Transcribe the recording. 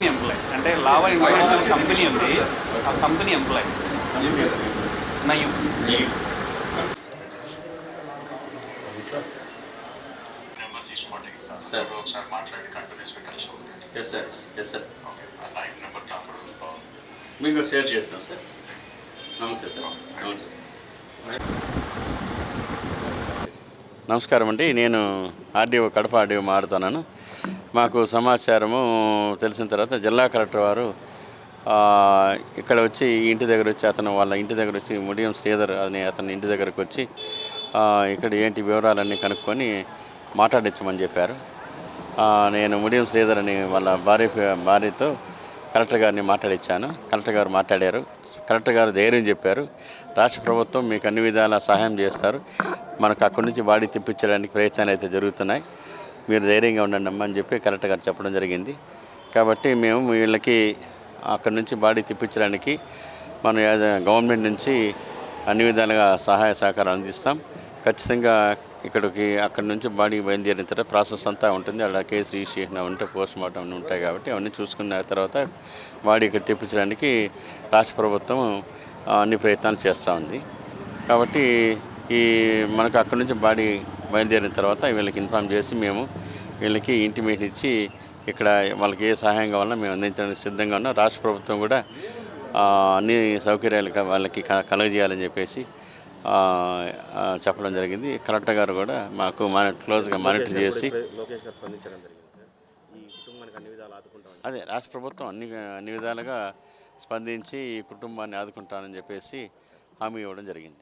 Employee అంటే lava international company ఉంది. ఆ కంపెనీ ఎంప్లాయ్ నయం. సార్ ఒకసారి మాట్లాడి కంటిన్యూస్గా కలిసి ఎస్ సార్ ఎస్ సార్ ఆ లైన్ నెంబర్ అప్పుడు మీకు షేర్ చేస్తాం సార్. నమస్తే సార్. నమస్తే సార్. నమస్కారం అండి. నేను ఆర్డీఓ కడప ఆర్డీఓ మాట్లాడుతున్నాను. మాకు సమాచారము తెలిసిన తర్వాత జిల్లా కలెక్టర్ వారు ఇక్కడ వచ్చి ఇంటి దగ్గర వచ్చి వాళ్ళ ఇంటి దగ్గర వచ్చి ముడియం శ్రీధర్ అనే అతని ఇంటి దగ్గరకు వచ్చి ఇక్కడ ఏంటి వివరాలన్నీ కనుక్కొని మాట్లాడించమని చెప్పారు. నేను ముడియం శ్రీధర్ అని వాళ్ళ భార్యతో కలెక్టర్ గారిని మాట్లాడించాను. కలెక్టర్ గారు మాట్లాడారు. కలెక్టర్ గారు ధైర్యం చెప్పారు. రాష్ట్ర ప్రభుత్వం మీకు అన్ని విధాలా సహాయం చేస్తారు, మనకు అక్కడి నుంచి బాడీ తెప్పించడానికి ప్రయత్నాలు అయితే జరుగుతున్నాయి, మీరు ధైర్యంగా ఉండండి అమ్మా అని చెప్పి కలెక్టర్ గారు చెప్పడం జరిగింది. కాబట్టి మేము వీళ్ళకి అక్కడి నుంచి బాడీ తెప్పించడానికి మనం గవర్నమెంట్ నుంచి అన్ని విధాలుగా సహాయ సహకారం అందిస్తాం. ఖచ్చితంగా అక్కడి నుంచి బాడీ బయలుదేరిన తర్వాత ప్రాసెస్ అంతా ఉంటుంది. అలా కేసు రిజిస్ట్రేషన్ ఉంటే పోస్ట్ మార్టం ఉంటాయి కాబట్టి అవన్నీ చూసుకున్న తర్వాత బాడీ ఇక్కడ తెప్పించడానికి రాష్ట్ర ప్రభుత్వం అన్ని ప్రయత్నాలు చేస్తూ ఉంది. కాబట్టి మనకు అక్కడి నుంచి బాడీ బయలుదేరిన తర్వాత వీళ్ళకి ఇన్ఫామ్ చేసి మేము వీళ్ళకి ఇంటిమేషన్ ఇచ్చి ఇక్కడ వాళ్ళకి ఏ సహాయం కావాలన్నా మేము అందించడానికి సిద్ధంగా ఉన్నాం. రాష్ట్ర ప్రభుత్వం కూడా అన్ని సౌకర్యాలు వాళ్ళకి కలుగజేయాలని చెప్పేసి చెప్పడం జరిగింది. కలెక్టర్ గారు కూడా మాకు క్లోజ్గా మానిటర్ చేసి అదే రాష్ట్ర ప్రభుత్వం అన్ని విధాలుగా స్పందించి ఈ కుటుంబాన్ని ఆదుకుంటానని చెప్పేసి హామీ ఇవ్వడం జరిగింది.